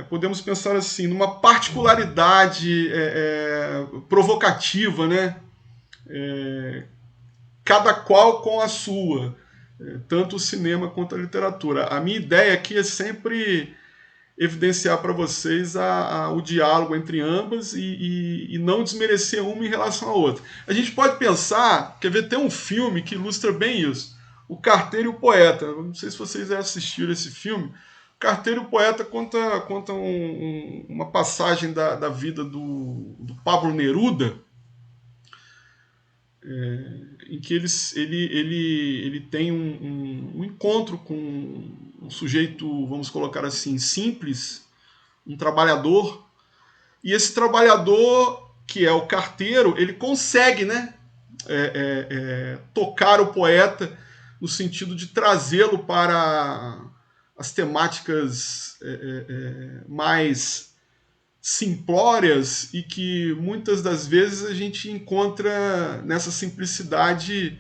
podemos pensar assim, numa particularidade provocativa, né? Cada qual com a sua, tanto o cinema quanto a literatura. A minha ideia aqui é sempre evidenciar para vocês o diálogo entre ambas e não desmerecer uma em relação à outra. A gente pode pensar, quer ver, tem um filme que ilustra bem isso, O Carteiro e o Poeta. Não sei se vocês já assistiram esse filme. O Carteiro e o Poeta conta uma passagem da vida do Pablo Neruda, em que ele tem um encontro com um sujeito, vamos colocar assim, simples, um trabalhador, e esse trabalhador, que é o carteiro, ele consegue, né, tocar o poeta no sentido de trazê-lo para as temáticas mais simplórias e que muitas das vezes a gente encontra nessa simplicidade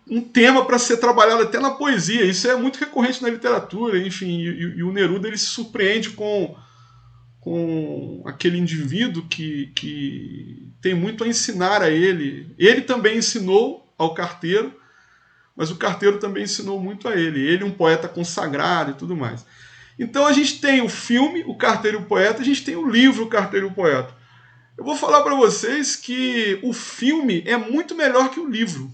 um tema para ser trabalhado até na poesia. Isso é muito recorrente na literatura, enfim, e o Neruda ele se surpreende com aquele indivíduo que tem muito a ensinar a ele. Ele também ensinou ao carteiro, mas o carteiro também ensinou muito a ele. Ele, um poeta consagrado e tudo mais. Então a gente tem o filme, O Carteiro e o Poeta, a gente tem o livro, O Carteiro e o Poeta. Eu vou falar para vocês que o filme é muito melhor que o livro.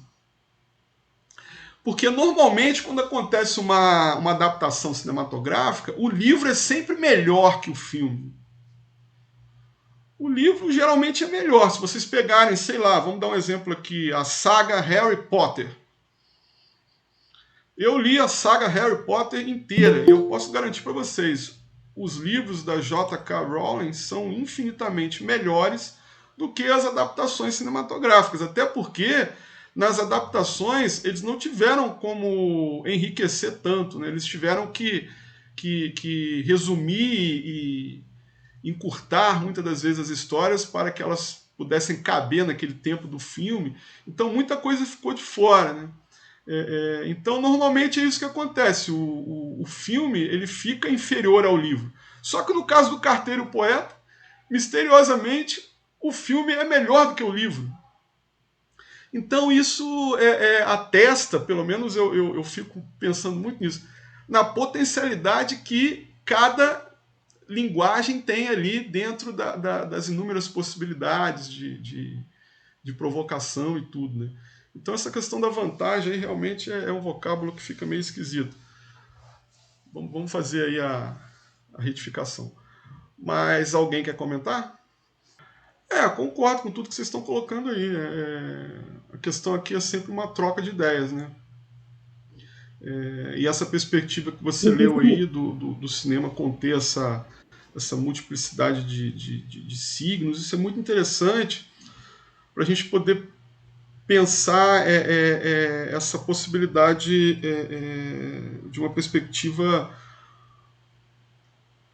Porque normalmente, quando acontece uma adaptação cinematográfica, o livro é sempre melhor que o filme. O livro geralmente é melhor. Se vocês pegarem, sei lá, vamos dar um exemplo aqui, a saga Harry Potter. Eu li a saga Harry Potter inteira e eu posso garantir para vocês, os livros da J.K. Rowling são infinitamente melhores do que as adaptações cinematográficas. Até porque nas adaptações eles não tiveram como enriquecer tanto, né? Eles tiveram que resumir e encurtar muitas das vezes as histórias para que elas pudessem caber naquele tempo do filme. Então muita coisa ficou de fora, né? Então, normalmente é isso que acontece. O filme ele fica inferior ao livro. Só que no caso do Carteiro e o Poeta, misteriosamente, o filme é melhor do que o livro. Então, isso atesta, pelo menos eu fico pensando muito nisso, na potencialidade que cada linguagem tem ali dentro das inúmeras possibilidades de provocação e tudo, né? Então essa questão da vantagem aí realmente é um vocábulo que fica meio esquisito. Vamos fazer aí a retificação. Mas alguém quer comentar? Concordo com tudo que vocês estão colocando aí. A questão aqui é sempre uma troca de ideias, né? E essa perspectiva que você leu aí do cinema conter essa multiplicidade de signos, isso é muito interessante para a gente poder pensar essa possibilidade de uma perspectiva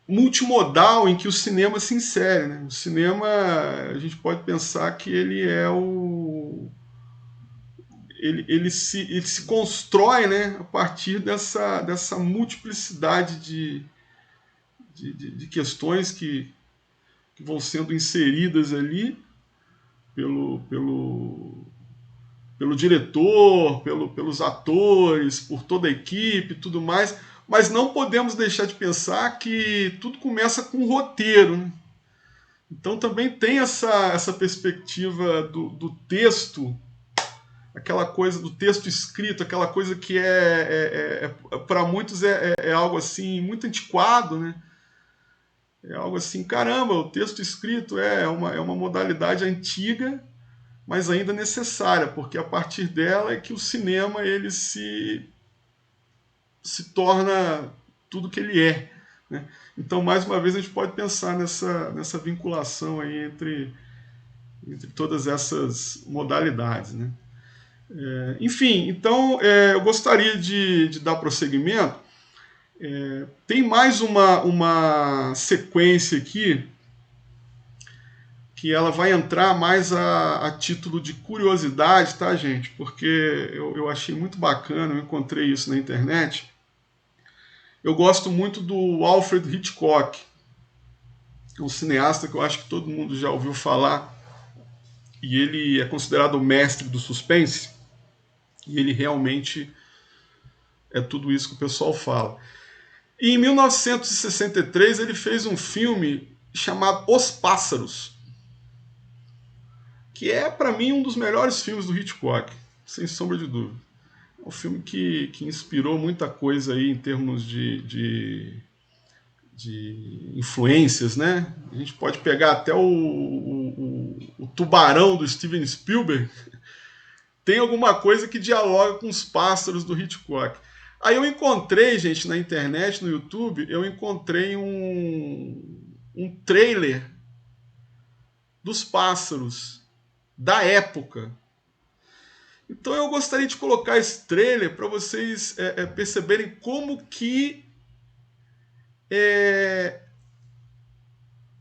multimodal em que o cinema se insere, né? O cinema, a gente pode pensar que ele é ele se constrói, né, a partir dessa multiplicidade de questões que vão sendo inseridas ali pelo diretor, pelos atores, por toda a equipe e tudo mais, mas não podemos deixar de pensar que tudo começa com um roteiro, né? Então também tem essa perspectiva do texto, aquela coisa do texto escrito, aquela coisa que para muitos é algo assim muito antiquado, né? É algo assim, caramba, o texto escrito é uma modalidade antiga, mas ainda necessária, porque a partir dela é que o cinema ele se torna tudo que ele é, né? Então, mais uma vez, a gente pode pensar nessa vinculação aí entre todas essas modalidades, né? Enfim, então eu gostaria de dar prosseguimento. Tem mais uma sequência aqui que ela vai entrar mais a título de curiosidade, tá, gente? Porque eu achei muito bacana, eu encontrei isso na internet. Eu gosto muito do Alfred Hitchcock, que é um cineasta que eu acho que todo mundo já ouviu falar, e ele é considerado o mestre do suspense, e ele realmente é tudo isso que o pessoal fala. E em 1963 ele fez um filme chamado Os Pássaros, que é para mim um dos melhores filmes do Hitchcock, sem sombra de dúvida. É um filme que inspirou muita coisa aí em termos de influências, né? A gente pode pegar até o Tubarão do Steven Spielberg, tem alguma coisa que dialoga com os pássaros do Hitchcock. Aí eu encontrei, gente, na internet, no YouTube, eu encontrei um trailer dos pássaros da época. Então eu gostaria de colocar esse trailer para vocês perceberem como que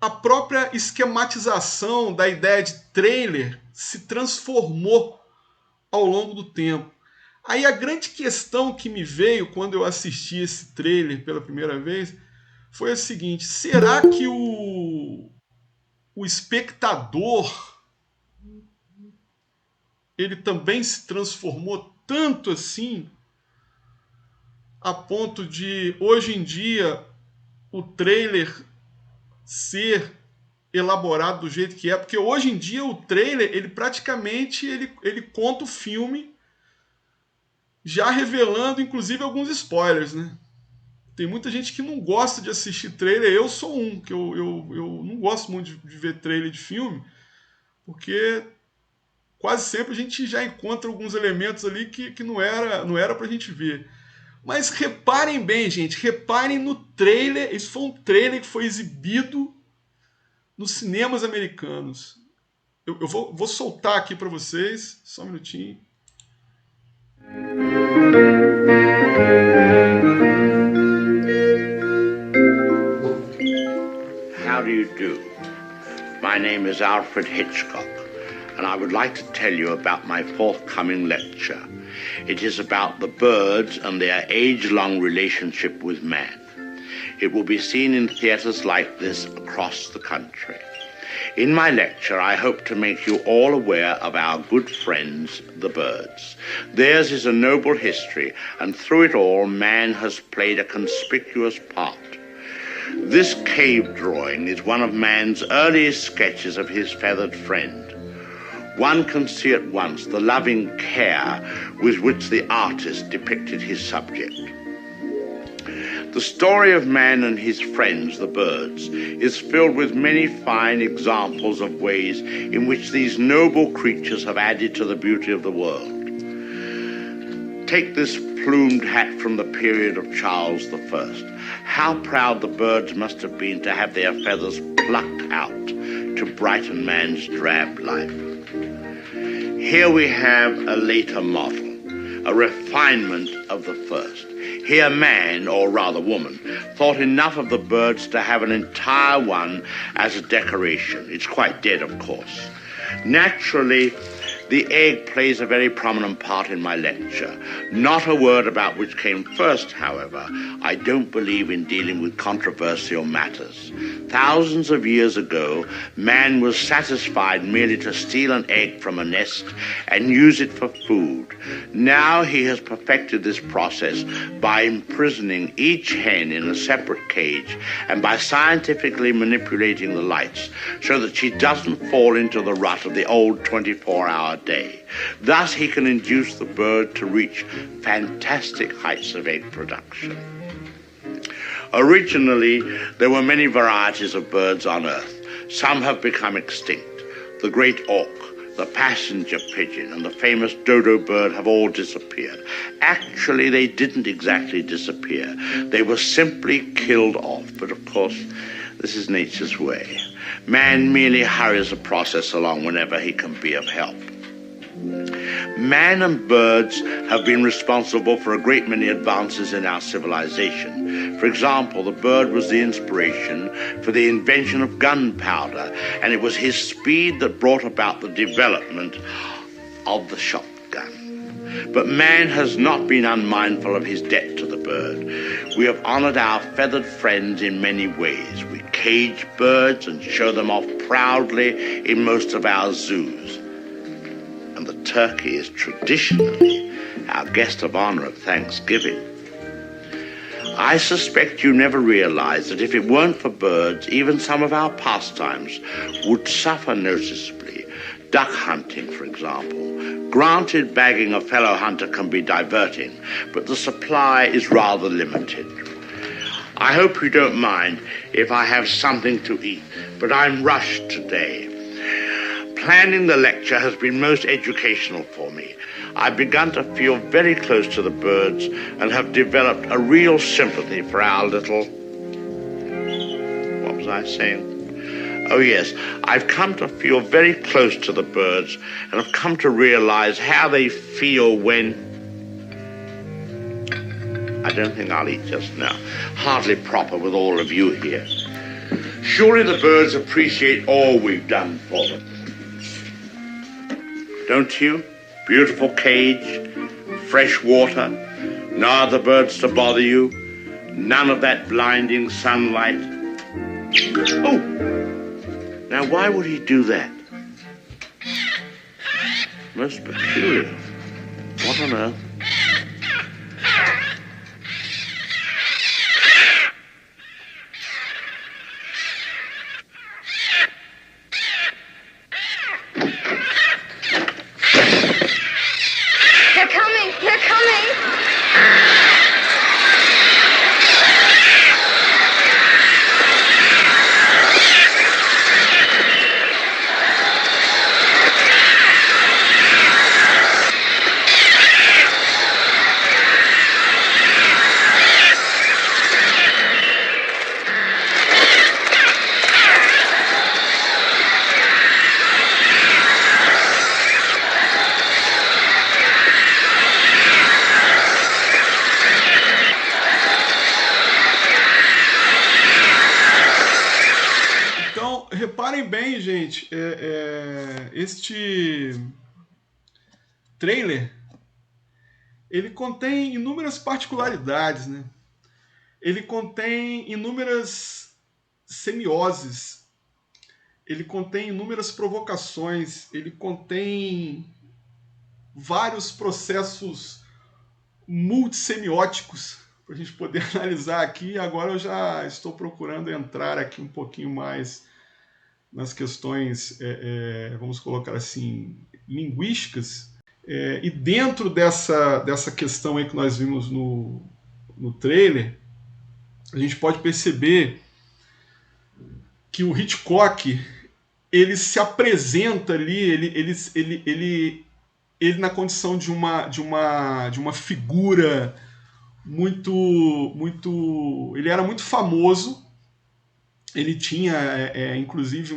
a própria esquematização da ideia de trailer se transformou ao longo do tempo. Aí a grande questão que me veio quando eu assisti esse trailer pela primeira vez foi a seguinte: será que o espectador ele também se transformou tanto assim a ponto de hoje em dia o trailer ser elaborado do jeito que é? Porque hoje em dia o trailer ele praticamente ele conta o filme já revelando inclusive alguns spoilers, né? Tem muita gente que não gosta de assistir trailer. Eu sou um, que eu não gosto muito de ver trailer de filme, porque quase sempre a gente já encontra alguns elementos ali que não era pra gente ver. Mas reparem bem, gente, reparem no trailer. Isso foi um trailer que foi exibido nos cinemas americanos. Eu vou soltar aqui para vocês, só um minutinho. How do you do? My name is Alfred Hitchcock, and I would like to tell you about my forthcoming lecture. It is about the birds and their age-long relationship with man. It will be seen in theaters like this across the country. In my lecture, I hope to make you all aware of our good friends, the birds. Theirs is a noble history, and through it all, man has played a conspicuous part. This cave drawing is one of man's earliest sketches of his feathered friend. One can see at once the loving care with which the artist depicted his subject. The story of man and his friends, the birds, is filled with many fine examples of ways in which these noble creatures have added to the beauty of the world. Take this plumed hat from the period of Charles I. How proud the birds must have been to have their feathers plucked out to brighten man's drab life. Here we have a later model, a refinement of the first. Here man, or rather woman, thought enough of the birds to have an entire one as a decoration. It's quite dead, of course. Naturally, the egg plays a very prominent part in my lecture. Not a word about which came first, however. I don't believe in dealing with controversial matters. Thousands of years ago, man was satisfied merely to steal an egg from a nest and use it for food. Now he has perfected this process by imprisoning each hen in a separate cage and by scientifically manipulating the lights so that she doesn't fall into the rut of the old 24-hour day. Thus he can induce the bird to reach fantastic heights of egg production. Originally, there were many varieties of birds on Earth. Some have become extinct. The great auk, the passenger pigeon, and the famous dodo bird have all disappeared. Actually, they didn't exactly disappear. They were simply killed off. But of course, this is nature's way. Man merely hurries the process along whenever he can be of help. Man and birds have been responsible for a great many advances in our civilization. For example, the bird was the inspiration for the invention of gunpowder, and it was his speed that brought about the development of the shotgun. But man has not been unmindful of his debt to the bird. bird. We have honored our feathered friends in many ways. We cage birds and show them off proudly in most of our zoos. And the turkey is traditionally our guest of honor at Thanksgiving. I suspect you never realized that if it weren't for birds, even some of our pastimes would suffer noticeably. Duck hunting, for example. Granted, bagging a fellow hunter can be diverting, but the supply is rather limited. I hope you don't mind if I have something to eat, but I'm rushed today. Planning the lecture has been most educational for me. I've begun to feel very close to the birds and have developed a real sympathy for our little... What was I saying? Oh yes, I've come to feel very close to the birds and have come to realize how they feel when... I don't think I'll eat just now. Hardly proper with all of you here. Surely the birds appreciate all we've done for them. Don't you? Beautiful cage, fresh water, no other birds to bother you, none of that blinding sunlight. Oh! Now, why would he do that? Most peculiar. What on earth? They're coming! Reparem bem, gente, este trailer, ele contém inúmeras particularidades, né? Ele contém inúmeras semioses, ele contém inúmeras provocações, ele contém vários processos multissemióticos para a gente poder analisar aqui. Agora eu já estou procurando entrar aqui um pouquinho mais nas questões, vamos colocar assim, linguísticas, e dentro dessa questão aí que nós vimos no trailer, a gente pode perceber que o Hitchcock, ele se apresenta ali, ele na condição de uma figura muito, ele era muito famoso. Ele tinha, inclusive,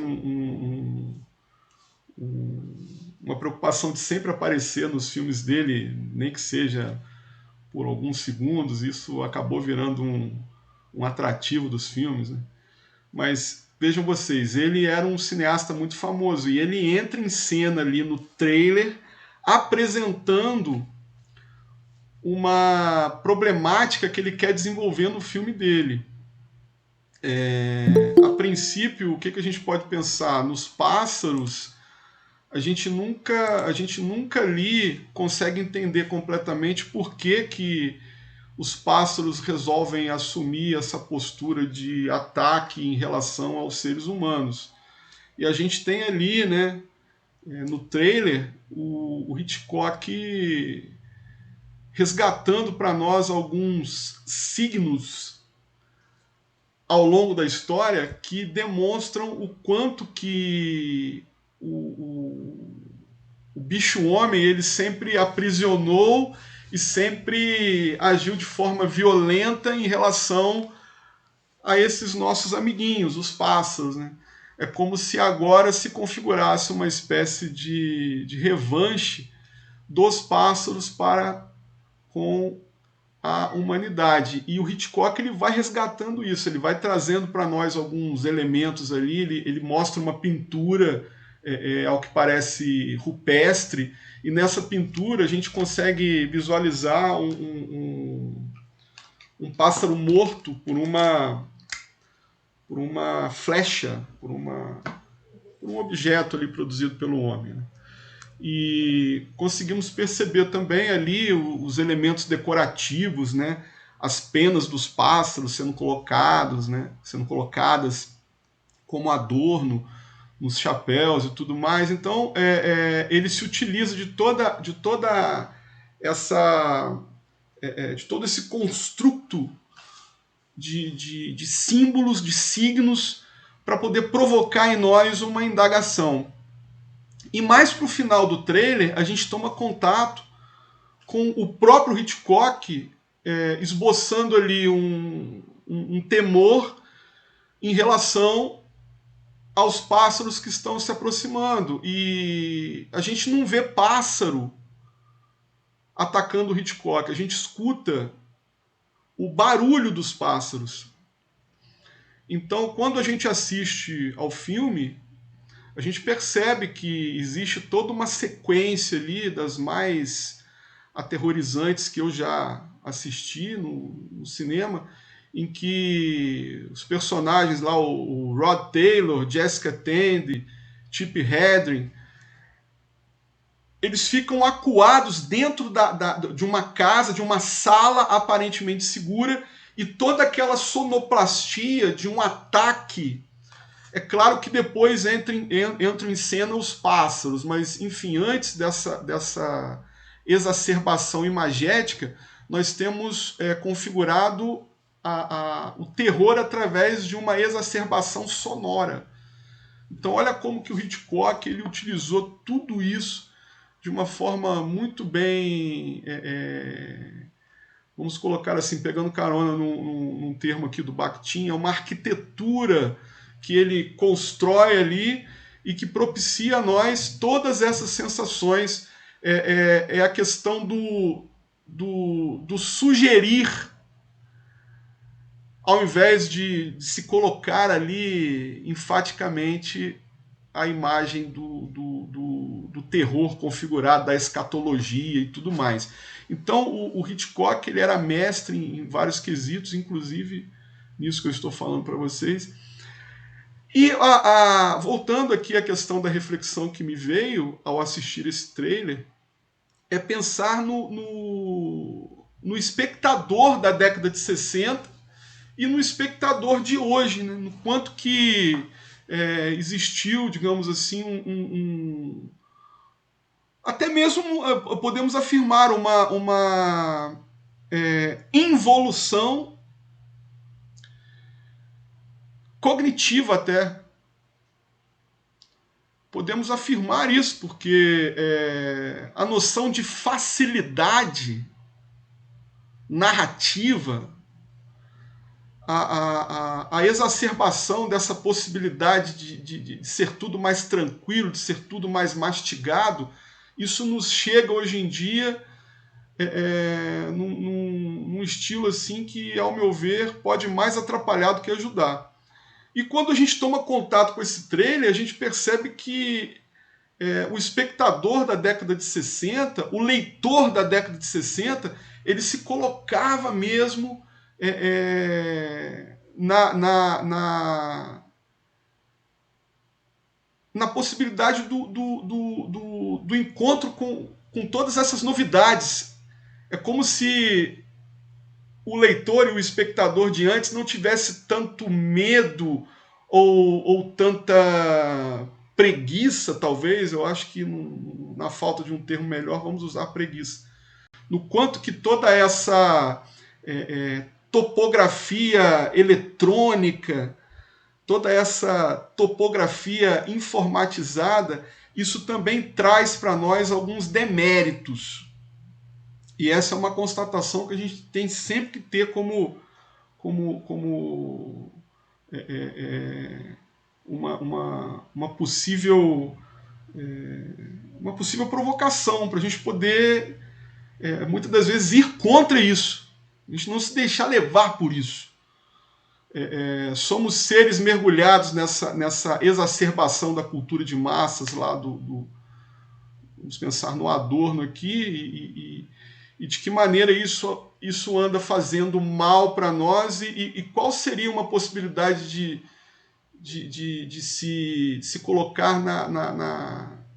uma preocupação de sempre aparecer nos filmes dele, nem que seja por alguns segundos. Isso acabou virando um atrativo dos filmes, né? Mas vejam vocês, ele era um cineasta muito famoso e ele entra em cena ali no trailer apresentando uma problemática que ele quer desenvolver no filme dele. A princípio, o que a gente pode pensar? Nos pássaros, a gente nunca ali consegue entender completamente por que os pássaros resolvem assumir essa postura de ataque em relação aos seres humanos. E a gente tem ali, né, no trailer, o Hitchcock resgatando para nós alguns signos ao longo da história que demonstram o quanto que o bicho-homem ele sempre aprisionou e sempre agiu de forma violenta em relação a esses nossos amiguinhos, os pássaros, né? É como se agora se configurasse uma espécie de revanche dos pássaros para com a humanidade. E o Hitchcock ele vai resgatando isso, ele vai trazendo para nós alguns elementos ali, ele mostra uma pintura, ao que parece rupestre, e nessa pintura a gente consegue visualizar um pássaro morto por uma flecha, por um objeto ali produzido pelo homem, né? E conseguimos perceber também ali os elementos decorativos, né? As penas dos pássaros sendo colocadas, né? Sendo colocadas como adorno nos chapéus e tudo mais. Então, ele se utiliza de toda essa de todo esse construto de símbolos, de signos, para poder provocar em nós uma indagação. E mais para o final do trailer, a gente toma contato com o próprio Hitchcock esboçando ali um temor em relação aos pássaros que estão se aproximando. E a gente não vê pássaro atacando o Hitchcock, a gente escuta o barulho dos pássaros. Então, quando a gente assiste ao filme, a gente percebe que existe toda uma sequência ali das mais aterrorizantes que eu já assisti no cinema, em que os personagens lá, o Rod Taylor, Jessica Tandy, Chip Hedren, eles ficam acuados dentro de uma casa, de uma sala aparentemente segura, e toda aquela sonoplastia de um ataque. É claro que depois entram em cena os pássaros, mas, enfim, antes dessa exacerbação imagética, nós temos configurado o terror através de uma exacerbação sonora. Então, olha como que o Hitchcock ele utilizou tudo isso de uma forma muito bem, vamos colocar assim, pegando carona num termo aqui do Bakhtin, é uma arquitetura que ele constrói ali e que propicia a nós todas essas sensações. É a questão do sugerir, ao invés de se colocar ali enfaticamente a imagem do terror configurado, da escatologia e tudo mais. Então o Hitchcock ele era mestre em vários quesitos, inclusive nisso que eu estou falando para vocês. E voltando aqui à questão da reflexão que me veio ao assistir esse trailer, é pensar no espectador da década de 60 e no espectador de hoje, né? No quanto que existiu, digamos assim, até mesmo podemos afirmar uma involução cognitiva até. Podemos afirmar isso, porque a noção de facilidade narrativa, a exacerbação dessa possibilidade de ser tudo mais tranquilo, de ser tudo mais mastigado, isso nos chega hoje em dia num estilo assim que, ao meu ver, pode mais atrapalhar do que ajudar. E quando a gente toma contato com esse trailer, a gente percebe que o espectador da década de 60, o leitor da década de 60, ele se colocava mesmo na possibilidade do encontro com todas essas novidades. É como se o leitor e o espectador de antes não tivesse tanto medo ou tanta preguiça, talvez. Eu acho que, na falta de um termo melhor, vamos usar preguiça. No quanto que toda essa topografia eletrônica, toda essa topografia informatizada, isso também traz para nós alguns deméritos. E essa é uma constatação que a gente tem sempre que ter como uma possível provocação, para a gente poder, muitas das vezes, ir contra isso. A gente não se deixar levar por isso. Somos seres mergulhados nessa exacerbação da cultura de massas lá vamos pensar no Adorno aqui, e de que maneira isso anda fazendo mal para nós e qual seria uma possibilidade de se colocar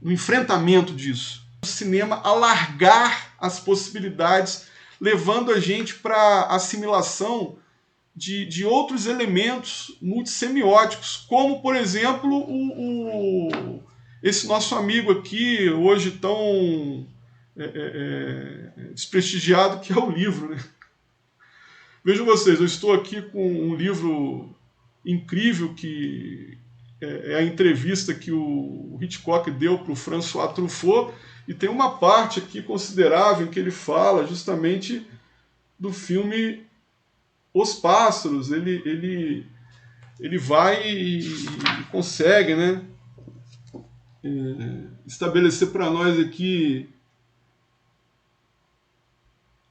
no enfrentamento disso. O cinema alargar as possibilidades, levando a gente para a assimilação de outros elementos multissemióticos, como, por exemplo, esse nosso amigo aqui, hoje tão desprestigiado, que é o livro, né? Vejam vocês, eu estou aqui com um livro incrível que é a entrevista que o Hitchcock deu para o François Truffaut, e tem uma parte aqui considerável em que ele fala justamente do filme Os Pássaros. Ele vai e consegue, né, estabelecer para nós aqui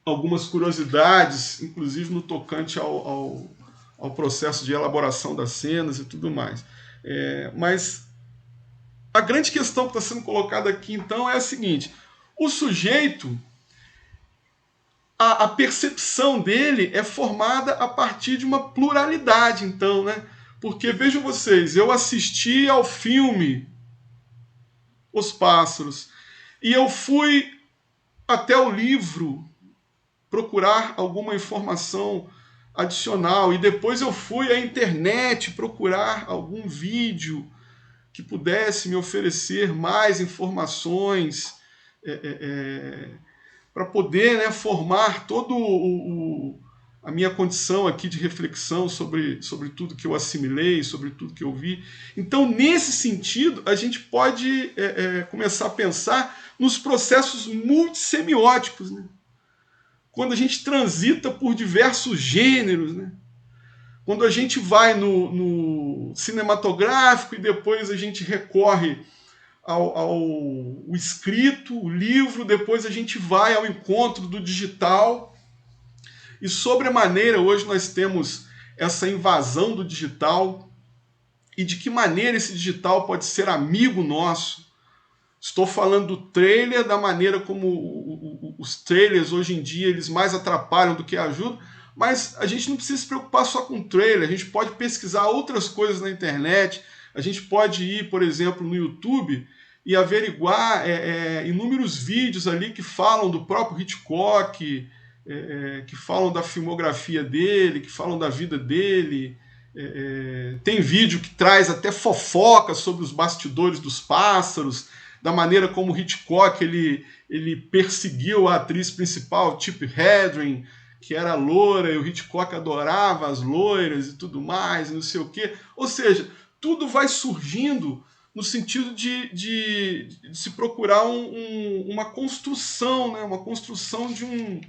algumas curiosidades, inclusive no tocante ao processo de elaboração das cenas e tudo mais. Mas a grande questão que está sendo colocada aqui, então, é a seguinte: o sujeito, a percepção dele é formada a partir de uma pluralidade, então, né? Porque, vejam vocês, eu assisti ao filme Os Pássaros e eu fui até o livro procurar alguma informação adicional, e depois eu fui à internet procurar algum vídeo que pudesse me oferecer mais informações para poder, né, formar todo a minha condição aqui de reflexão sobre tudo que eu assimilei, sobre tudo que eu vi. Então, nesse sentido, a gente pode começar a pensar nos processos multissemióticos, né? Quando a gente transita por diversos gêneros, né? Quando a gente vai no cinematográfico e depois a gente recorre ao escrito, o livro, depois a gente vai ao encontro do digital. E sobremaneira, hoje nós temos essa invasão do digital, e de que maneira esse digital pode ser amigo nosso. Estou falando do trailer, da maneira como os trailers hoje em dia eles mais atrapalham do que ajudam, mas a gente não precisa se preocupar só com o trailer, a gente pode pesquisar outras coisas na internet, a gente pode ir, por exemplo, no YouTube e averiguar inúmeros vídeos ali que falam do próprio Hitchcock, que falam da filmografia dele, que falam da vida dele. Tem vídeo que traz até fofoca sobre os bastidores dos Pássaros, da maneira como Hitchcock ele perseguiu a atriz principal, Tippi Hedren, que era loira, e o Hitchcock adorava as loiras e tudo mais, não sei o quê. Ou seja, tudo vai surgindo no sentido de se procurar uma construção, né? Uma construção de um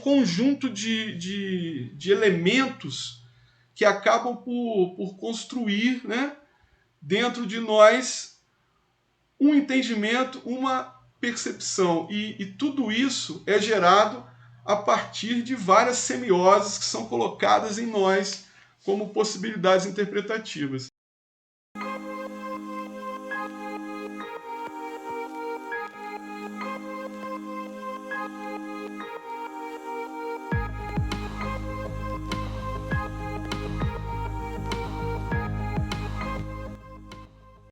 conjunto de elementos que acabam por construir, né, dentro de nós um entendimento, uma percepção. E tudo isso é gerado a partir de várias semioses que são colocadas em nós como possibilidades interpretativas.